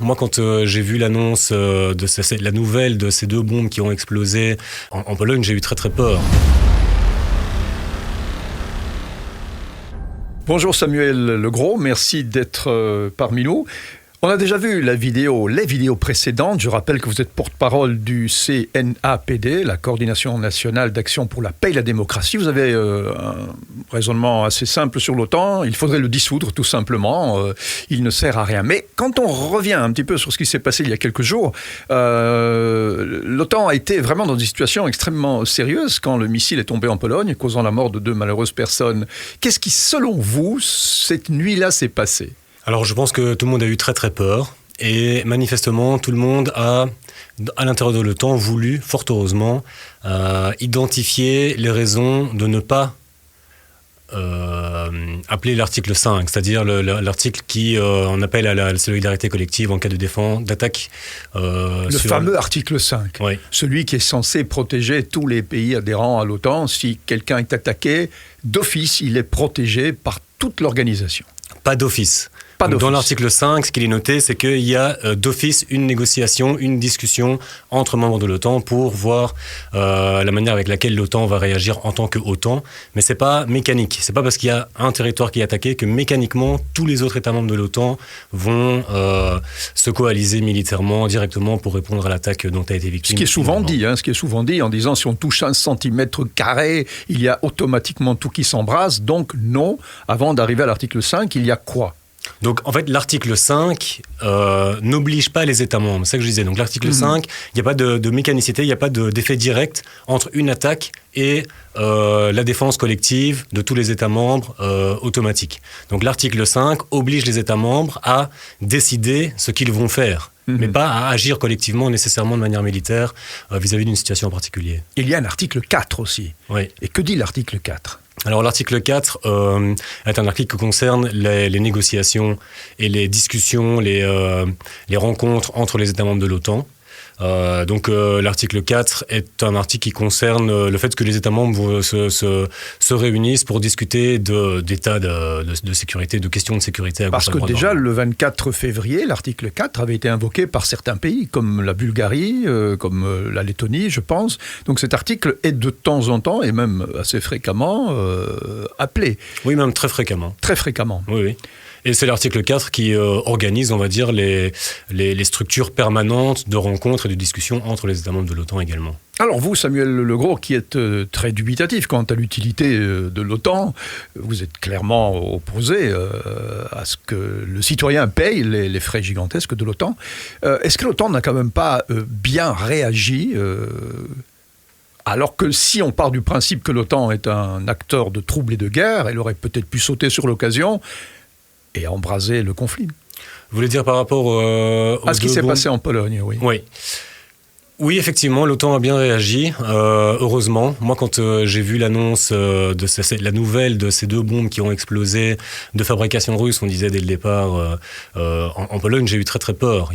Moi, quand j'ai vu l'annonce la nouvelle de ces 2 bombes qui ont explosé en Pologne, j'ai eu très très peur. Bonjour Samuel Legros, merci d'être parmi nous. On a déjà vu les vidéos précédentes. Je rappelle que vous êtes porte-parole du CNAPD, la Coordination nationale d'action pour la paix et la démocratie. Vous avez un raisonnement assez simple sur l'OTAN. Il faudrait le dissoudre tout simplement. Il ne sert à rien. Mais quand on revient un petit peu sur ce qui s'est passé il y a quelques jours, l'OTAN a été vraiment dans une situation extrêmement sérieuse quand le missile est tombé en Pologne, causant la mort de 2 malheureuses personnes. Qu'est-ce qui, selon vous, cette nuit-là s'est passé ? Alors je pense que tout le monde a eu très très peur et manifestement tout le monde a, à l'intérieur de l'OTAN, voulu, fort heureusement, identifier les raisons de ne pas appeler l'article 5, c'est-à-dire l'article qui en appelle à la solidarité collective en cas de défense, d'attaque. Fameux article 5, oui. Celui qui est censé protéger tous les pays adhérents à l'OTAN. Si quelqu'un est attaqué, d'office, il est protégé par toute l'organisation. Pas d'office. Dans l'article 5, ce qu'il est noté, c'est qu'il y a d'office une négociation, une discussion entre membres de l'OTAN pour voir la manière avec laquelle l'OTAN va réagir en tant qu'OTAN. Mais ce n'est pas mécanique. Ce n'est pas parce qu'il y a un territoire qui est attaqué que mécaniquement, tous les autres États membres de l'OTAN vont se coaliser militairement directement pour répondre à l'attaque dont a été victime. Ce qui est souvent dit en disant si on touche 1 centimètre carré, il y a automatiquement tout qui s'embrase. Donc non, avant d'arriver à l'article 5, il y a quoi ? Donc, en fait, l'article 5 n'oblige pas les États membres. C'est ça que je disais. Donc, l'article 5, il n'y a pas de mécanicité, il n'y a pas d'effet direct entre une attaque et la défense collective de tous les États membres automatique. Donc, l'article 5 oblige les États membres à décider ce qu'ils vont faire, mais pas à agir collectivement nécessairement de manière militaire vis-à-vis d'une situation en particulier. Il y a un article 4 aussi. Oui. Et que dit l'article 4 ? Alors l'article 4 est un article qui concerne les négociations et les discussions, les rencontres entre les États membres de l'OTAN. Donc l'article 4 est un article qui concerne le fait que les États membres se réunissent pour discuter d'état de sécurité, de questions de sécurité. Parce que déjà, le 24 février, l'article 4 avait été invoqué par certains pays, comme la Bulgarie, comme la Lettonie, je pense. Donc cet article est de temps en temps, et même assez fréquemment, appelé. Oui, même très fréquemment. Très fréquemment. Oui, oui. Et c'est l'article 4 qui organise, on va dire, les structures permanentes de rencontres et de discussions entre les États membres de l'OTAN également. Alors vous, Samuel Legros, qui êtes très dubitatif quant à l'utilité de l'OTAN, vous êtes clairement opposé à ce que le citoyen paye les frais gigantesques de l'OTAN. Est-ce que l'OTAN n'a quand même pas bien réagi alors que si on part du principe que l'OTAN est un acteur de troubles et de guerre, elle aurait peut-être pu sauter sur l'occasion et embraser le conflit. Vous voulez dire par rapport à ce qui s'est passé en Pologne, oui. Oui. Oui, effectivement, l'OTAN a bien réagi, heureusement. Moi, quand j'ai vu l'annonce la nouvelle de ces 2 bombes qui ont explosé de fabrication russe, on disait dès le départ, en Pologne, j'ai eu très très peur.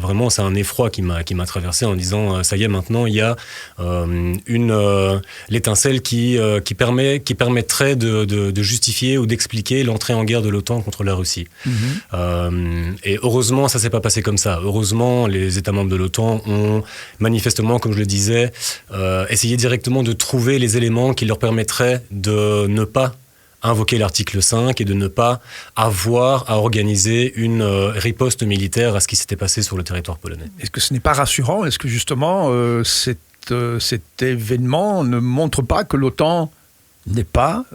Vraiment, c'est un effroi qui m'a traversé en disant, ça y est, maintenant, il y a l'étincelle qui permettrait de justifier ou d'expliquer l'entrée en guerre de l'OTAN contre la Russie. Et heureusement, ça ne s'est pas passé comme ça. Heureusement, les États membres de l'OTAN ont manifestement, comme je le disais, essayer directement de trouver les éléments qui leur permettraient de ne pas invoquer l'article 5 et de ne pas avoir à organiser une riposte militaire à ce qui s'était passé sur le territoire polonais. Est-ce que ce n'est pas rassurant ? Est-ce que justement cet événement ne montre pas que l'OTAN n'est pas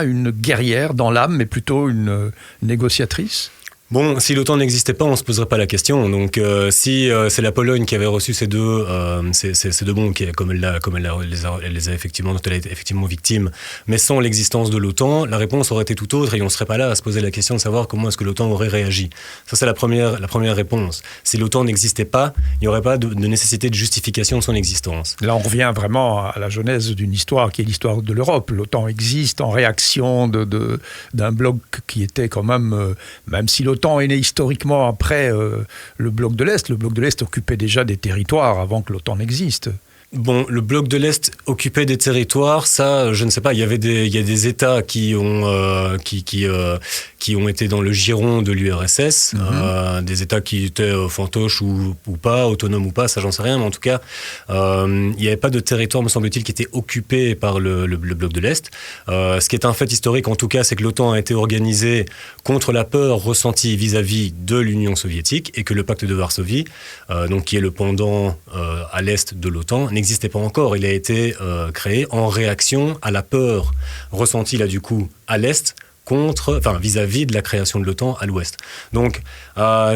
une guerrière dans l'âme, mais plutôt une négociatrice ? Bon, si l'OTAN n'existait pas, on ne se poserait pas la question. Donc, si c'est la Pologne qui avait reçu ces deux bombes, comme elle les a effectivement, dont elle a été effectivement victime, mais sans l'existence de l'OTAN, la réponse aurait été tout autre et on ne serait pas là à se poser la question de savoir comment est-ce que l'OTAN aurait réagi. Ça, c'est la première réponse. Si l'OTAN n'existait pas, il n'y aurait pas de nécessité de justification de son existence. Là, on revient vraiment à la genèse d'une histoire qui est l'histoire de l'Europe. L'OTAN existe en réaction d'un bloc qui était quand même si l'OTAN est né historiquement après le bloc de l'Est. Le bloc de l'Est occupait déjà des territoires avant que l'OTAN n'existe. Bon, le bloc de l'Est occupait des territoires, ça, je ne sais pas. Il y a des États qui ont été dans le giron de l'URSS, des États qui étaient fantoches ou pas, autonomes ou pas, ça j'en sais rien, mais en tout cas, il n'y avait pas de territoire, me semble-t-il, qui était occupé par le bloc de l'Est. Ce qui est un fait historique, en tout cas, c'est que l'OTAN a été organisée contre la peur ressentie vis-à-vis de l'Union soviétique et que le pacte de Varsovie, donc qui est le pendant à l'Est de l'OTAN, n'existait pas encore. Il a été créé en réaction à la peur ressentie là du coup à l'Est vis-à-vis de la création de l'OTAN à l'Ouest. Donc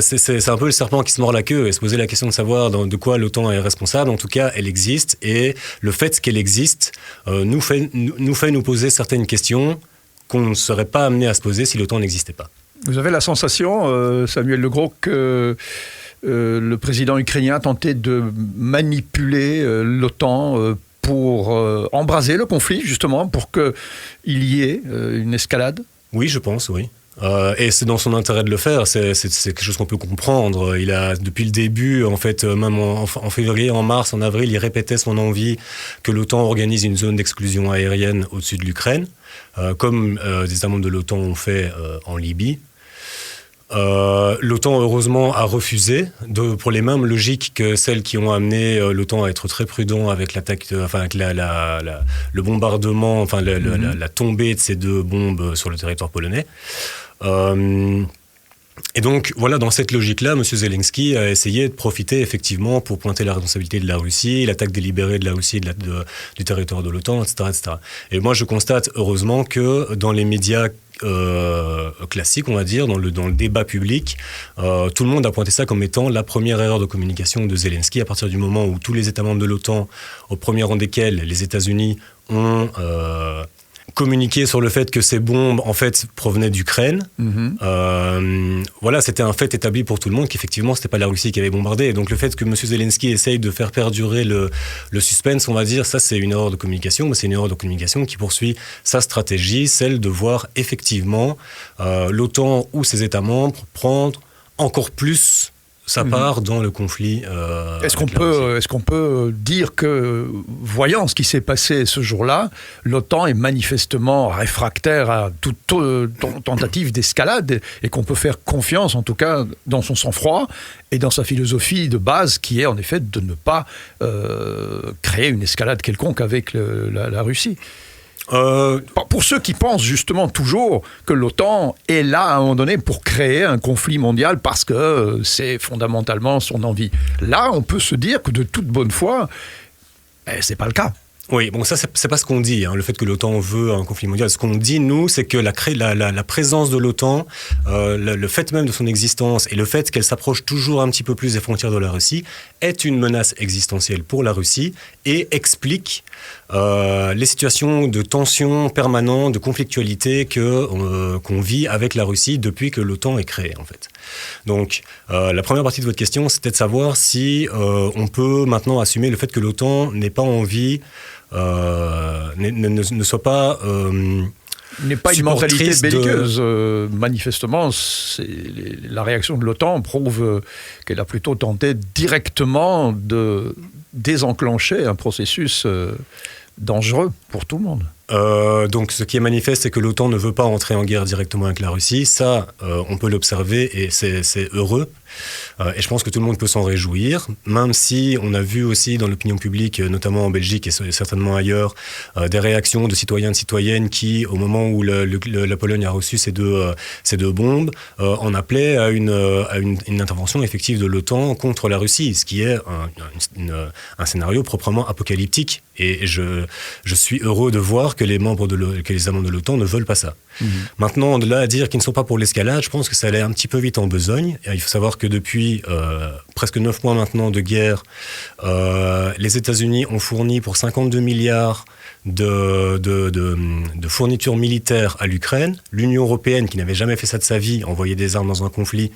c'est un peu le serpent qui se mord la queue et se poser la question de savoir de quoi l'OTAN est responsable. En tout cas, elle existe et le fait qu'elle existe nous fait nous poser certaines questions qu'on ne serait pas amené à se poser si l'OTAN n'existait pas. Vous avez la sensation, Samuel Le Gros, que le président ukrainien tentait de manipuler l'OTAN pour embraser le conflit, justement, pour qu'il y ait une escalade? Oui, je pense, oui. Et c'est dans son intérêt de le faire, c'est quelque chose qu'on peut comprendre. Il a, depuis le début, en fait, même en février, en mars, en avril, il répétait son envie que l'OTAN organise une zone d'exclusion aérienne au-dessus de l'Ukraine, comme des États membres de l'OTAN ont fait en Libye. L'OTAN, heureusement, a refusé, pour les mêmes logiques que celles qui ont amené l'OTAN à être très prudent avec l'attaque, avec le bombardement, la tombée de ces 2 bombes sur le territoire polonais. Et donc, voilà, dans cette logique-là, M. Zelensky a essayé de profiter effectivement pour pointer la responsabilité de la Russie, l'attaque délibérée de la Russie du territoire de l'OTAN, etc., etc. Et moi, je constate heureusement que dans les médias classique, on va dire, dans le débat public, tout le monde a pointé ça comme étant la première erreur de communication de Zelensky à partir du moment où tous les États membres de l'OTAN, au premier rang desquels les États-Unis, ont communiqué sur le fait que ces bombes, en fait, provenaient d'Ukraine. Voilà, c'était un fait établi pour tout le monde qu'effectivement, c'était pas la Russie qui avait bombardé. Et donc, le fait que M. Zelensky essaye de faire perdurer le suspense, on va dire, ça, c'est une erreur de communication, mais c'est une erreur de communication qui poursuit sa stratégie, celle de voir effectivement l'OTAN ou ses États membres prendre encore plus sa part dans le conflit. Est-ce qu'on peut dire que, voyant ce qui s'est passé ce jour-là, l'OTAN est manifestement réfractaire à toute tentative d'escalade et qu'on peut faire confiance, en tout cas, dans son sang-froid et dans sa philosophie de base, qui est en effet de ne pas créer une escalade quelconque avec la Russie? Pour ceux qui pensent justement toujours que l'OTAN est là à un moment donné pour créer un conflit mondial parce que c'est fondamentalement son envie. Là, on peut se dire que de toute bonne foi, c'est pas le cas. Oui, bon, ça, c'est pas ce qu'on dit, hein, le fait que l'OTAN veut un conflit mondial. Ce qu'on dit, nous, c'est que la présence de l'OTAN, le fait même de son existence et le fait qu'elle s'approche toujours un petit peu plus des frontières de la Russie est une menace existentielle pour la Russie et explique les situations de tension permanente, de conflictualité qu'on vit avec la Russie depuis que l'OTAN est créée, en fait. Donc, la première partie de votre question, c'était de savoir si on peut maintenant assumer le fait que l'OTAN n'ait pas envie, ne soit pas... n'est pas une mentalité belliqueuse. Manifestement, la réaction de l'OTAN prouve qu'elle a plutôt tenté directement de désenclencher un processus dangereux pour tout le monde. Donc ce qui est manifeste, c'est que l'OTAN ne veut pas entrer en guerre directement avec la Russie. Ça, on peut l'observer et c'est heureux. Et je pense que tout le monde peut s'en réjouir, même si on a vu aussi dans l'opinion publique, notamment en Belgique et certainement ailleurs, des réactions de citoyens et de citoyennes qui, au moment où la Pologne a reçu ces deux bombes, en appelaient à une intervention effective de l'OTAN contre la Russie, ce qui est un scénario proprement apocalyptique. Et je suis heureux de voir que les États membres de l'OTAN ne veulent pas ça. Maintenant, de là à dire qu'ils ne sont pas pour l'escalade, je pense que ça allait un petit peu vite en besogne. Il faut savoir que depuis presque 9 mois maintenant de guerre, les États-Unis ont fourni pour 52 milliards de fournitures militaires à l'Ukraine. L'Union européenne, qui n'avait jamais fait ça de sa vie, envoyé des armes dans un conflit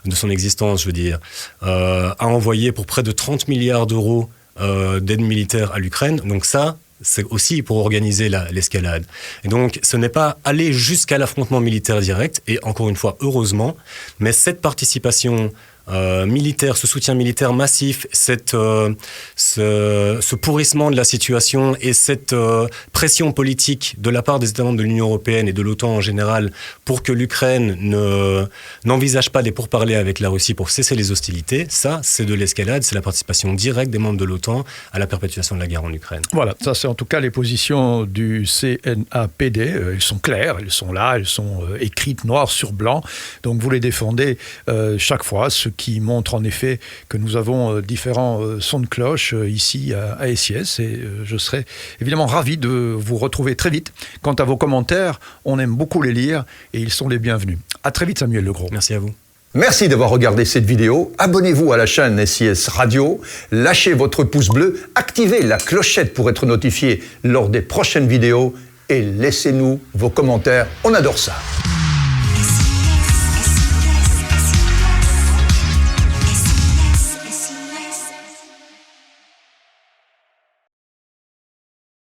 de son existence, je veux dire, a envoyé pour près de 30 milliards d'euros d'aide militaire à l'Ukraine. Donc ça, c'est aussi pour organiser l'escalade. Et donc, ce n'est pas aller jusqu'à l'affrontement militaire direct, et encore une fois, heureusement, mais cette participation militaire, ce soutien militaire massif, ce pourrissement de la situation et cette pression politique de la part des États membres de l'Union européenne et de l'OTAN en général pour que l'Ukraine n'envisage pas des pourparlers avec la Russie pour cesser les hostilités, ça, c'est de l'escalade, c'est la participation directe des membres de l'OTAN à la perpétuation de la guerre en Ukraine. Voilà, ça c'est en tout cas les positions du CNAPD. Elles sont claires, elles sont là, elles sont écrites noir sur blanc. Donc vous les défendez chaque fois, ce qui montre en effet que nous avons différents sons de cloche ici à SIS. Et je serai évidemment ravi de vous retrouver très vite. Quant à vos commentaires, on aime beaucoup les lire et ils sont les bienvenus. À très vite, Samuel Legros. Merci à vous. Merci d'avoir regardé cette vidéo. Abonnez-vous à la chaîne SIS Radio, lâchez votre pouce bleu, activez la clochette pour être notifié lors des prochaines vidéos et laissez-nous vos commentaires. On adore ça.